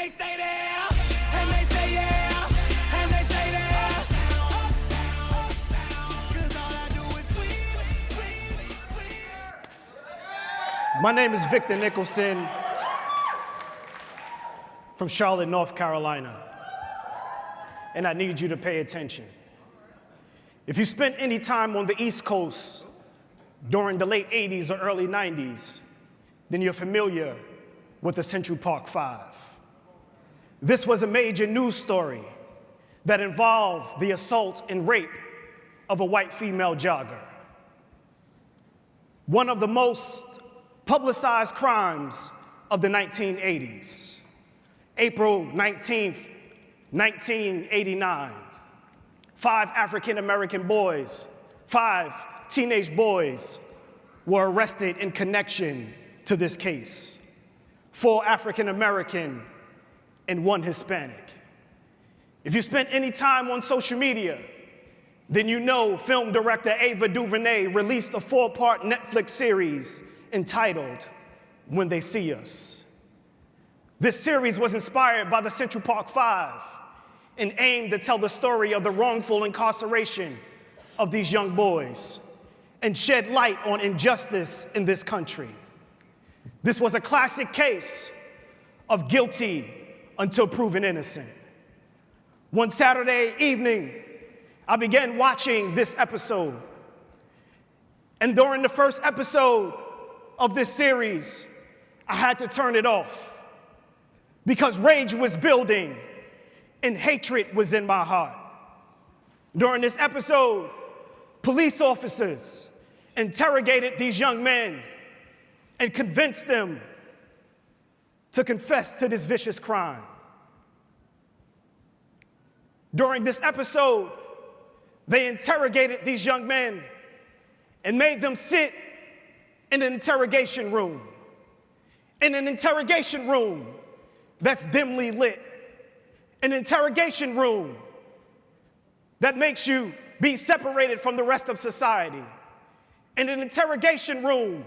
they stay there, and they say yeah, and they stay there. Cause all I do is win. My name is Victor Nicholson from Charlotte, North Carolina, and I need you to pay attention. If you spent any time on the East Coast during the late 80s or early 90s, then you're familiar with the Central Park Five. This was a major news story that involved the assault and rape of a white female jogger. One of the most publicized crimes of the 1980s. April 19th, 1989, 5 African-American boys, 5 teenage boys were arrested in connection to this case. 4 African-American and 1 Hispanic. If you spent any time on social media, then you know film director Ava DuVernay released a 4-part Netflix series entitled When They See Us. This series was inspired by the Central Park Five and aimed to tell the story of the wrongful incarceration of these young boys and shed light on injustice in this country. This was a classic case of guilty until proven innocent. One Saturday evening, I began watching this episode. And during the first episode of this series, I had to turn it off because rage was building and hatred was in my heart. During this episode, police officers interrogated these young men and convinced them to confess to this vicious crime. During this episode, they interrogated these young men and made them sit in an interrogation room. In an interrogation room that's dimly lit. An interrogation room that makes you be separated from the rest of society. In an interrogation room,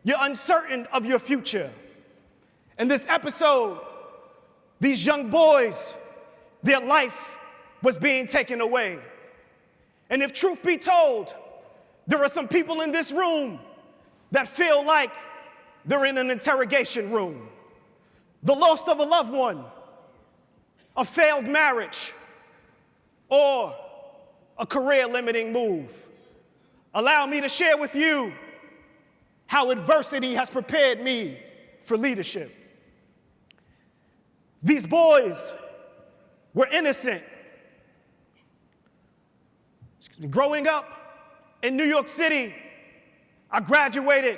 you're uncertain of your future. In this episode, these young boys, their life was being taken away. And if truth be told, there are some people in this room that feel like they're in an interrogation room. The loss of a loved one, a failed marriage, or a career-limiting move. Allow me to share with you how adversity has prepared me for leadership. These boys were innocent. Growing up in New York City, I graduated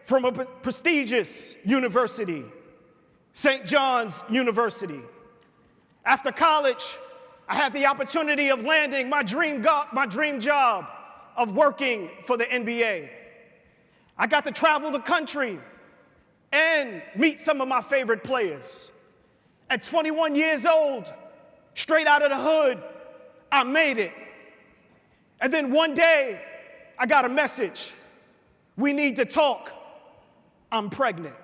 from a prestigious university, St. John's University. After college, I had the opportunity of landing my dream job of working for the NBA. I got to travel the country and meet some of my favorite players. At 21 years old, straight out of the hood, I made it. And then one day, I got a message. We need to talk. I'm pregnant.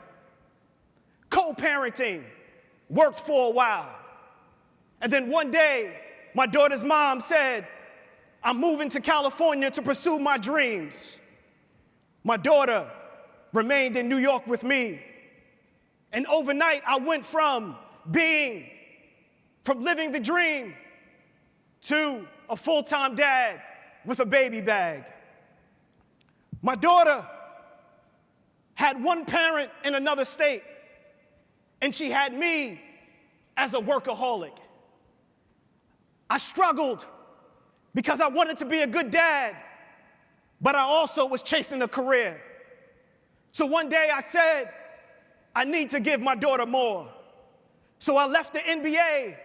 Co-parenting worked for a while. And then one day, my daughter's mom said, I'm moving to California to pursue my dreams. My daughter remained in New York with me. And overnight, I went from living the dream to a full-time dad with a baby bag. My daughter had one parent in another state, and she had me as a workaholic. I struggled because I wanted to be a good dad, but I also was chasing a career. So one day I said, I need to give my daughter more. So I left the NBA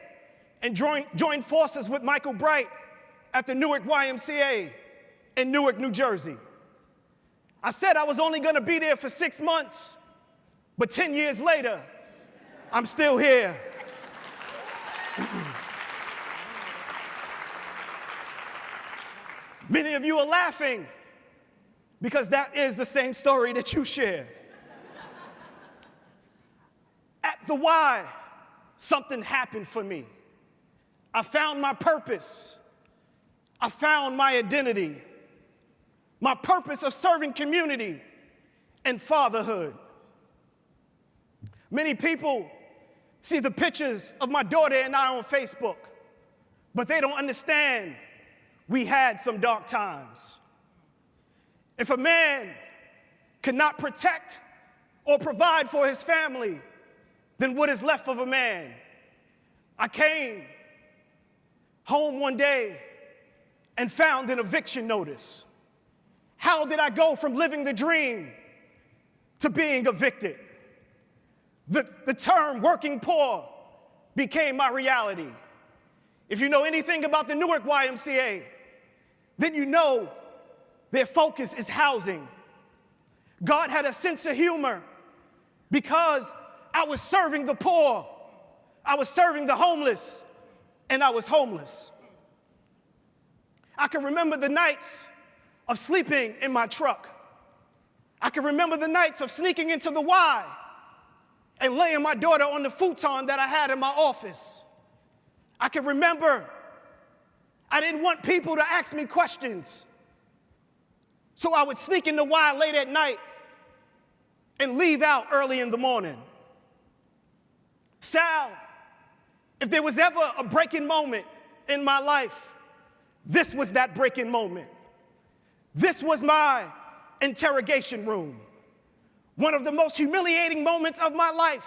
and joined forces with Michael Bright at the Newark YMCA in Newark, New Jersey. I said I was only going to be there for 6 months, but 10 years later, I'm still here. Many of you are laughing because that is the same story that you share. At the Y, something happened for me. I found my purpose. I found my identity, my purpose of serving community and fatherhood. Many people see the pictures of my daughter and I on Facebook, but they don't understand we had some dark times. If a man cannot protect or provide for his family, then what is left of a man? I came home one day and found an eviction notice. How did I go from living the dream to being evicted? The term working poor became my reality. If you know anything about the Newark YMCA, then you know their focus is housing. God had a sense of humor because I was serving the poor, I was serving the homeless, and I was homeless. I can remember the nights of sleeping in my truck. I can remember the nights of sneaking into the Y and laying my daughter on the futon that I had in my office. I can remember I didn't want people to ask me questions, so I would sneak in the Y late at night and leave out early in the morning. Sal, if there was ever a breaking moment in my life, this was that breaking moment. This was my interrogation room. One of the most humiliating moments of my life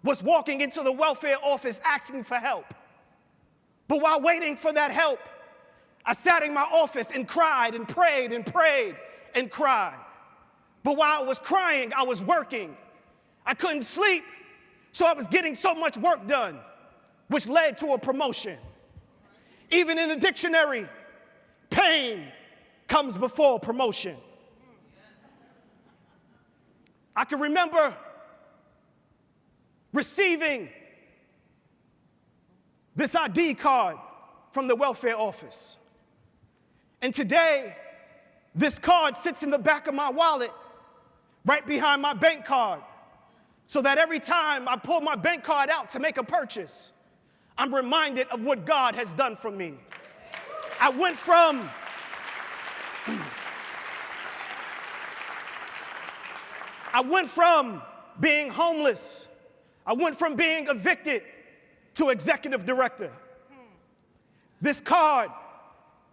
was walking into the welfare office asking for help. But while waiting for that help, I sat in my office and cried and prayed and prayed and cried. But while I was crying, I was working. I couldn't sleep, so I was getting so much work done, which led to a promotion. Even in the dictionary, pain comes before promotion. I can remember receiving this ID card from the welfare office. And today, this card sits in the back of my wallet, right behind my bank card, so that every time I pull my bank card out to make a purchase, I'm reminded of what God has done for me. I went from being homeless, I went from being evicted to executive director. This card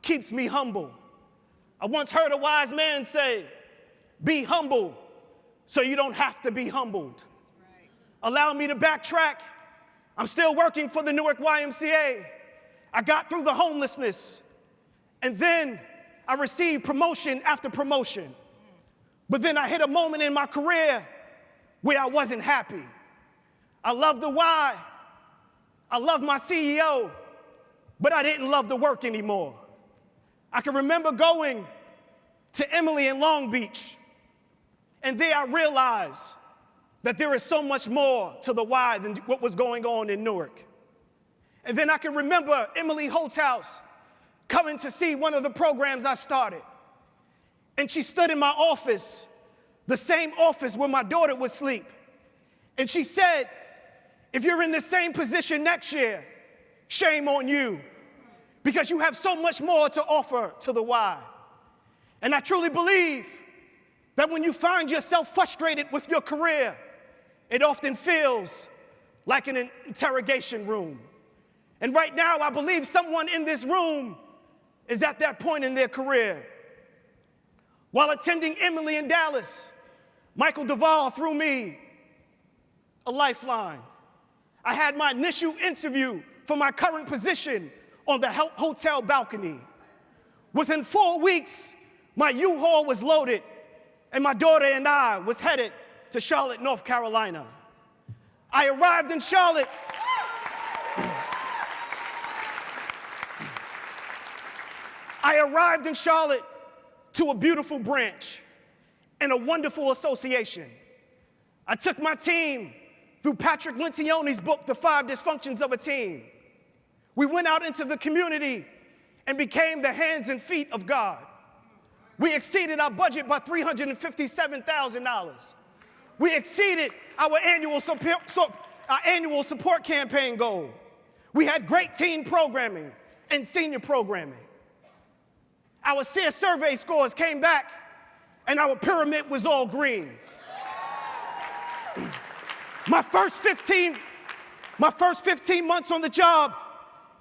keeps me humble. I once heard a wise man say, be humble so you don't have to be humbled. Allow me to backtrack. I'm still working for the Newark YMCA. I got through the homelessness, and then I received promotion after promotion. But then I hit a moment in my career where I wasn't happy. I loved the Y. I loved my CEO, but I didn't love the work anymore. I can remember going to Emily in Long Beach, and there I realized that there is so much more to the Y than what was going on in Newark. And then I can remember Emily Holthouse coming to see one of the programs I started. And she stood in my office, the same office where my daughter would sleep. And she said, if you're in the same position next year, shame on you, because you have so much more to offer to the Y. And I truly believe that when you find yourself frustrated with your career, it often feels like an interrogation room. And right now, I believe someone in this room is at that point in their career. While attending Emily in Dallas, Michael Duvall threw me a lifeline. I had my initial interview for my current position on the hotel balcony. Within 4 weeks, my U-Haul was loaded, and my daughter and I was headed to Charlotte, North Carolina. I arrived in Charlotte. To a beautiful branch and a wonderful association. I took my team through Patrick Lencioni's book, The 5 Dysfunctions of a Team. We went out into the community and became the hands and feet of God. We exceeded our budget by $357,000. We exceeded our annual our annual support campaign goal. We had great teen programming and senior programming. Our SEER survey scores came back, and our pyramid was all green. My first 15 months on the job,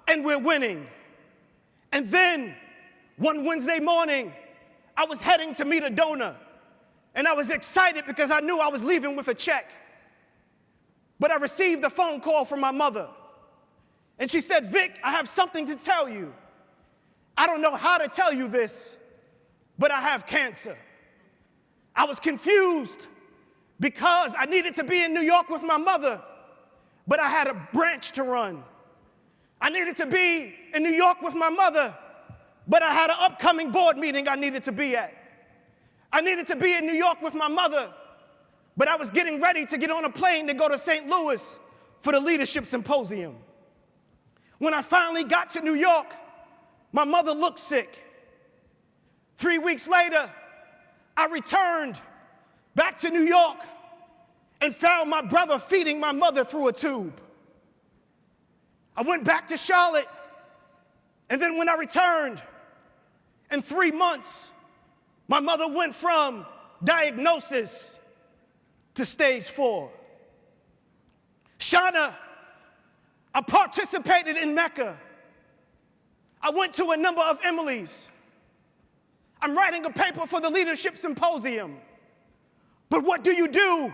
and we're winning. And then, one Wednesday morning, I was heading to meet a donor, and I was excited because I knew I was leaving with a check. But I received a phone call from my mother, and she said, "Vic, I have something to tell you. I don't know how to tell you this, but I have cancer." I was confused because I needed to be in New York with my mother, but I had a branch to run. I needed to be in New York with my mother, but I had an upcoming board meeting I needed to be at. I needed to be in New York with my mother, but I was getting ready to get on a plane to go to St. Louis for the leadership symposium. When I finally got to New York, my mother looked sick. 3 weeks later, I returned back to New York and found my brother feeding my mother through a tube. I went back to Charlotte, and then when I returned, in 3 months, my mother went from diagnosis to stage 4. Shauna, I participated in Mecca. I went to a number of Emily's. I'm writing a paper for the leadership symposium. But what do you do?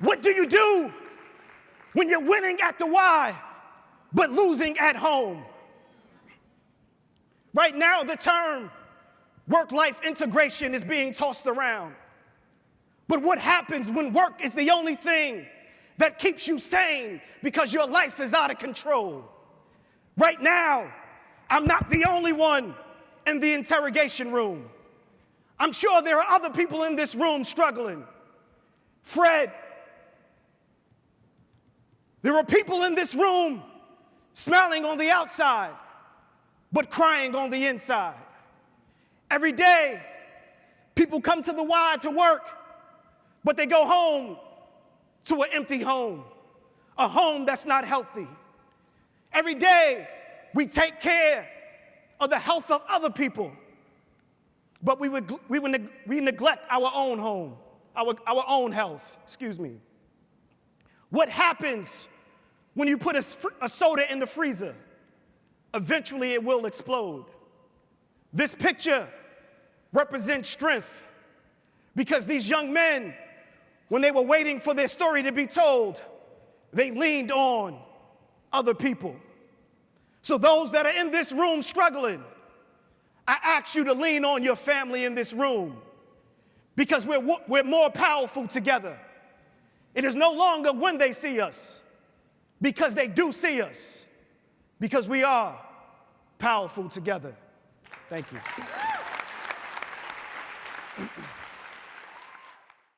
What do you do when you're winning at the Y, but losing at home? Right now, the term work-life integration is being tossed around. But what happens when work is the only thing that keeps you sane because your life is out of control? Right now, I'm not the only one in the interrogation room. I'm sure there are other people in this room struggling. Fred, there are people in this room smiling on the outside, but crying on the inside. Every day, people come to the Y to work, but they go home to an empty home, a home that's not healthy. Every day, we take care of the health of other people, but we neglect our own home, our own health, What happens when you put a soda in the freezer? Eventually, it will explode. This picture represents strength because these young men, when they were waiting for their story to be told, they leaned on other people. So those that are in this room struggling, I ask you to lean on your family in this room because we're more powerful together. It is no longer when they see us, because they do see us, because we are powerful together. Thank you.